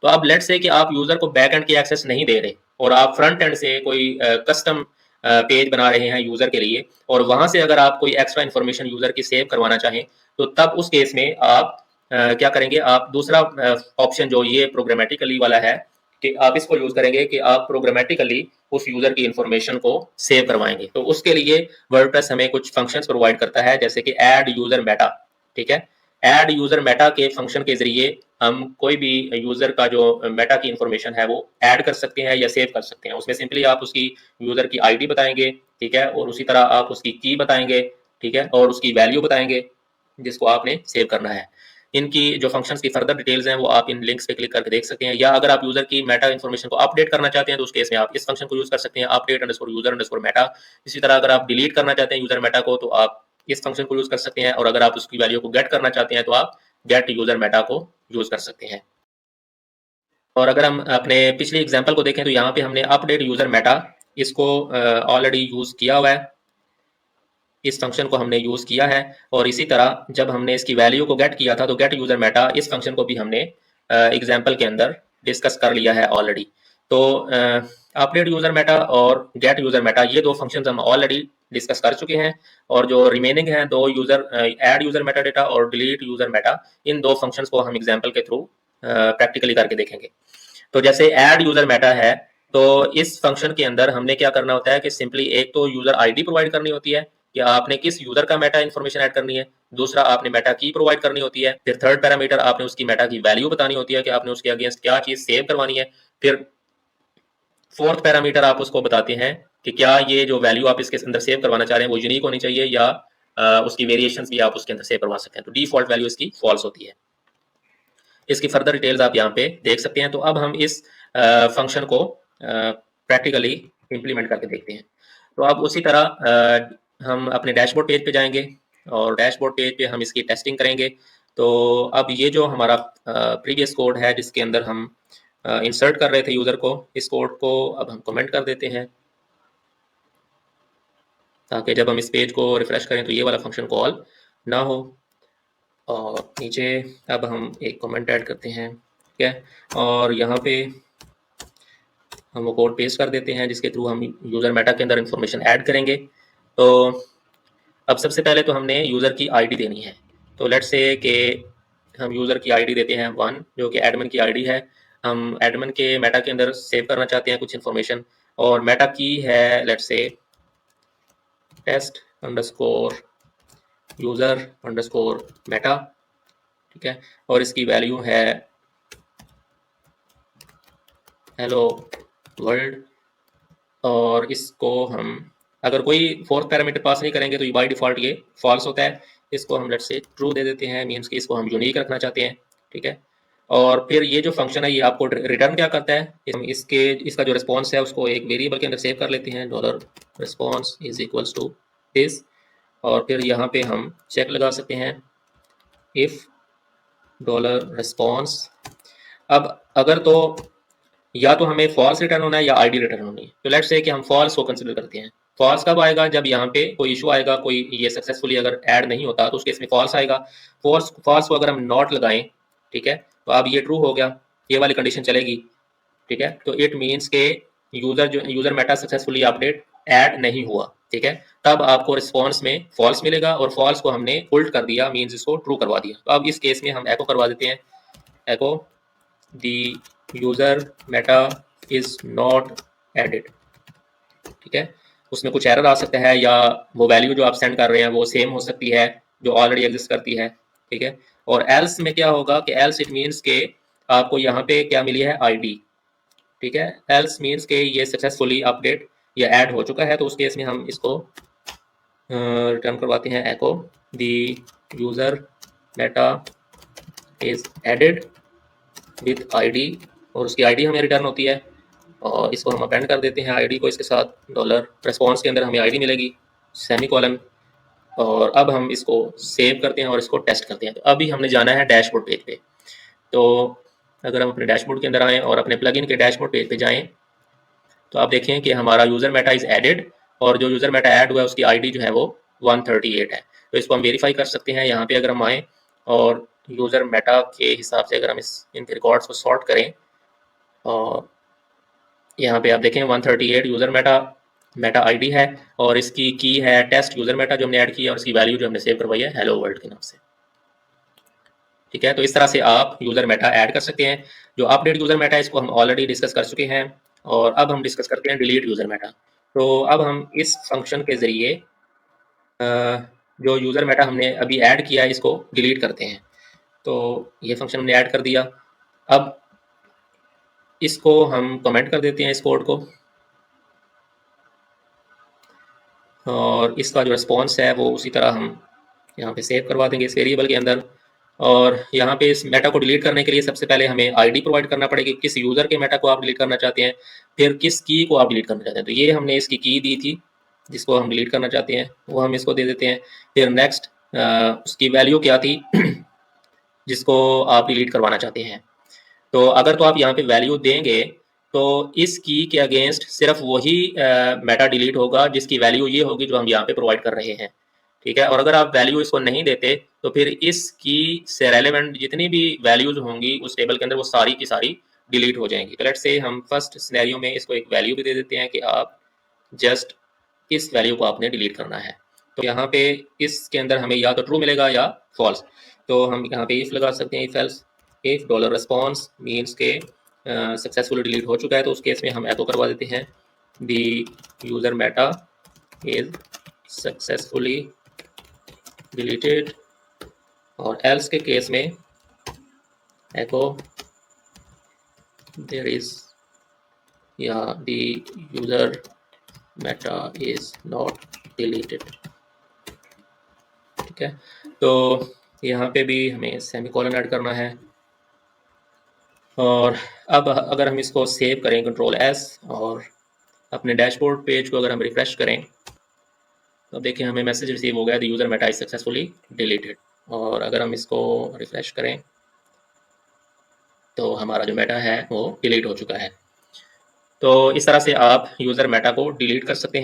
तो अब let's say कि आप यूजर को बैक एंड की एक्सेस नहीं दे रहे और आप फ्रंट एंड से कोई कस्टम पेज बना रहे हैं यूजर के लिए, और वहां से अगर आप कोई एक्स्ट्रा इन्फॉर्मेशन यूजर की सेव करवाना चाहें, तो तब उस केस में आप क्या करेंगे, आप दूसरा ऑप्शन जो ये प्रोग्रामेटिकली वाला है, कि आप इसको यूज करेंगे कि आप प्रोग्रामेटिकली उस यूजर की इंफॉर्मेशन को सेव करवाएंगे। तो उसके लिए वर्डप्रेस हमें कुछ फंक्शंस प्रोवाइड करता है, जैसे कि ऐड यूजर मेटा। ठीक है, ऐड यूजर मेटा के फंक्शन के जरिए हम कोई भी यूजर का जो मेटा की इंफॉर्मेशन है वो ऐड कर सकते हैं या सेव कर सकते हैं। उसमें सिंपली आप उसकी यूजर की आईडी बताएंगे, ठीक है, और उसी तरह आप उसकी की बताएंगे, ठीक है, और उसकी वैल्यू बताएंगे जिसको आपने सेव करना है। इनकी जो फंक्शंस की फर्दर डिटेल्स हैं वो आप इन लिंक्स पे क्लिक करके देख सकते हैं, या अगर आप यूजर की मेटा इन्फॉर्मेशन को अपडेट करना चाहते हैं तो उस केस में आप इस फंक्शन को यूज कर सकते हैं, update underscore user underscore Meta. इसी तरह अगर आप डिलीट करना चाहते हैं यूजर मेटा को तो आप इस फंक्शन को यूज कर सकते हैं, और अगर आप उसकी वैल्यू को गेट करना चाहते हैं तो आप गेट यूजर मेटा को यूज कर सकते हैं। और अगर हम अपने पिछले एग्जाम्पल को देखें तो यहाँ पे हमने अपडेट यूजर मेटा इसको ऑलरेडी यूज किया हुआ है, इस फंक्शन को हमने यूज किया है। और इसी तरह जब हमने इसकी वैल्यू को गेट किया था तो गेट यूजर मेटा इस फंक्शन को भी हमने एग्जाम्पल के अंदर डिस्कस कर लिया है ऑलरेडी। तो अपडेट यूजर मेटा और गेट यूजर मेटा ये दो फंक्शंस हम ऑलरेडी डिस्कस कर चुके हैं, और जो रिमेनिंग है दो user add user Meta data और डिलीट यूजर मेटा, इन दो फंक्शंस को हम एग्जाम्पल के थ्रू प्रैक्टिकली करके देखेंगे। तो जैसे ऐड यूजर मेटा है, तो इस फंक्शन के अंदर हमने क्या करना होता है कि सिंपली एक तो यूजर आईडी प्रोवाइड करनी होती है कि आपने किस यूजर का मेटा इन्फॉर्मेशन ऐड करनी है, दूसरा आपने मेटा की प्रोवाइड करनी होती है, फिर थर्ड पैरामीटर आपने उसकी मेटा की वैल्यू बतानी होती है कि आपने उसके अगेंस्ट क्या चीज सेव करवानी है, फिर फोर्थ पैरामीटर आप उसको बताते हैं कि क्या ये जो वैल्यू आप इसके अंदर सेव करवाना चाह रहे हैं वो यूनिक होनी चाहिए या उसकी वेरिएशंस भी आप उसके अंदर सेव करवा सकते हैं। तो डिफॉल्ट वैल्यू इसकी फॉल्स होती है। इसकी फर्दर डिटेल्स आप यहाँ पे देख सकते हैं। तो अब हम इस फंक्शन को प्रैक्टिकली इम्प्लीमेंट करके देखते हैं। तो अब उसी तरह हम अपने डैशबोर्ड पेज पे जाएंगे और डैशबोर्ड पेज पे हम इसकी टेस्टिंग करेंगे। तो अब ये जो हमारा प्रीवियस कोड है जिसके अंदर हम इंसर्ट कर रहे थे यूज़र को, इस कोड को अब हम कमेंट कर देते हैं ताकि जब हम इस पेज को रिफ्रेश करें तो ये वाला फंक्शन कॉल ना हो। और नीचे अब हम एक कमेंट ऐड करते हैं, ठीक है, और यहाँ पे हम वो कोड पेस्ट कर देते हैं जिसके थ्रू हम यूज़र मेटा के अंदर इंफॉर्मेशन ऐड करेंगे। तो अब सबसे पहले तो हमने यूज़र की आईडी देनी है। तो लेट्स से कि हम यूज़र की आईडी देते हैं 1 जो कि एडमिन की आईडी है। हम एडमिन के मेटा के अंदर सेव करना चाहते हैं कुछ इन्फॉर्मेशन, और मेटा की है let's say test underscore user underscore meta, ठीक है, और इसकी वैल्यू है हेलो वर्ल्ड। और इसको हम अगर कोई फोर्थ पैरामीटर पास नहीं करेंगे तो बाय डिफॉल्ट ये फॉल्स होता है। इसको हम लेट्स से ट्रू दे देते हैं, मीन्स कि इसको हम यूनिक रखना चाहते हैं, ठीक है। और फिर ये जो फंक्शन है ये आपको रिटर्न क्या करता है, हम इसका जो रिस्पॉन्स है उसको एक वेरिएबल के अंदर सेव कर लेते हैं, dollar response is equals to this. और फिर यहाँ पे हम चेक लगा सकते हैं इफ डॉलर रिस्पॉन्स। अब अगर तो या तो हमें फॉल्स रिटर्न होना है या आईडी रिटर्न होनी है। तो लेट्स से कि हम फॉल्स को कंसिडर करते हैं। फॉल्स कब आएगा, जब यहाँ पे कोई इशू आएगा, कोई ये सक्सेसफुली अगर ऐड नहीं होता तो उस केस में फॉल्स आएगा। फॉल्स को अगर हम नॉट लगाएं, ठीक है, तो अब ये ट्रू हो गया, ये वाली कंडीशन चलेगी, ठीक है। तो इट मीन्स के user Meta successfully update add नहीं हुआ, ठीक है, तब आपको रिस्पॉन्स में फॉल्स मिलेगा, और फॉल्स को हमने उल्ट कर दिया, मीन्स इसको ट्रू करवा दिया। तो अब इस केस में हम एको करवा देते हैं, echo the user meta is not added, ठीक है। उसमें कुछ एरर आ सकता है, या वो वैल्यू जो आप सेंड कर रहे हैं वो सेम हो सकती है जो ऑलरेडी एग्जिस्ट करती है, ठीक है। और एल्स में क्या होगा कि एल्स इट मीन्स के आपको यहाँ पे क्या मिली है, आईडी, ठीक है। एल्स मीन्स के ये सक्सेसफुली अपडेट या ऐड हो चुका है। तो उस केस में हम इसको रिटर्न करवाते हैं, echo the user meta is added with ID, और उसकी आईडी हमें रिटर्न होती है, और इसको हम अपेंड कर देते हैं आईडी को इसके साथ, डॉलर रिस्पॉन्स के अंदर हमें आईडी मिलेगी, सेमीकोलन। और अब हम इसको सेव करते हैं और इसको टेस्ट करते हैं। तो अभी हमने जाना है डैशबोर्ड पेज पे। तो अगर हम अपने डैशबोर्ड के अंदर आएँ और अपने प्लगइन के डैशबोर्ड पेज पे जाएँ तो आप देखें कि हमारा यूज़र मेटा इज़ एडेड, और जो यूज़र मेटा ऐड हुआ है उसकी आईडी जो है वो 138 है। तो इसको हम वेरीफाई कर सकते हैं। यहाँ पे अगर हम आएँ और यूज़र मेटा के हिसाब से अगर हम इनके रिकॉर्ड्स को सॉर्ट करें और यहाँ पे आप देखें 138 यूज़र मेटा आईडी है और इसकी की है टेस्ट यूज़र मेटा जो हमने ऐड किया और इसकी वैल्यू जो हमने सेव करवाई है हेलो वर्ल्ड के नाम से। ठीक है, तो इस तरह से आप यूज़र मेटा ऐड कर सकते हैं। जो अपडेट यूज़र मेटा है इसको हम ऑलरेडी डिस्कस कर चुके हैं और अब हम डिस्कस करते हैं डिलीट यूज़र मेटा। तो अब हम इस फंक्शन के ज़रिए जो यूज़र मेटा हमने अभी ऐड किया है इसको डिलीट करते हैं। तो ये फंक्शन हमने ऐड कर दिया। अब इसको हम कमेंट कर देते हैं इस कोड को और इसका जो रिस्पॉन्स है वो उसी तरह हम यहाँ पे सेव करवा देंगे इस वेरिएबल के अंदर। और यहाँ पे इस मेटा को डिलीट करने के लिए सबसे पहले हमें आईडी प्रोवाइड करना पड़ेगी, किस यूज़र के मेटा को आप डिलीट करना चाहते हैं, फिर किस की को आप डिलीट करना चाहते हैं। तो ये हमने इसकी की दी थी जिसको हम डिलीट करना चाहते हैं, वो हम इसको दे देते हैं। फिर नेक्स्ट उसकी वैल्यू क्या थी जिसको आप डिलीट करवाना चाहते हैं। तो अगर तो आप यहाँ पे वैल्यू देंगे तो इस की के अगेंस्ट सिर्फ वही मेटा डिलीट होगा जिसकी वैल्यू ये होगी जो हम यहाँ पे प्रोवाइड कर रहे हैं। ठीक है, और अगर आप वैल्यू इसको नहीं देते तो फिर इस की से रेलेवेंट जितनी भी वैल्यूज होंगी उस टेबल के अंदर वो सारी की सारी डिलीट हो जाएंगी। तो लेट्स से हम फर्स्ट सिनेरियो में इसको एक वैल्यू भी दे देते हैं कि आप जस्ट इस वैल्यू को आपने डिलीट करना है। तो यहाँ पे इसके अंदर हमें या तो ट्रू मिलेगा या फॉल्स। तो हम यहाँ पे इफ लगा सकते हैं, if else if dollar response means के सक्सेसफुली डिलीट हो चुका है तो उस केस में हम एको करवा देते हैं the user meta is successfully deleted, और एल्स के केस में एको देयर इज या the user meta is not deleted. ठीक है, तो यहाँ पे भी हमें सेमीकोलन ऐड करना है। और अब अगर हम इसको सेव करें कंट्रोल एस और अपने डैशबोर्ड पेज को अगर हम रिफ्रेश करें तो देखिए हमें मैसेज रिसीव हो गया the user meta is successfully deleted. और अगर हम इसको रिफ्रेश करें तो हमारा जो मेटा है वो डिलीट हो चुका है। तो इस तरह से आप यूज़र मेटा को डिलीट कर सकते हैं।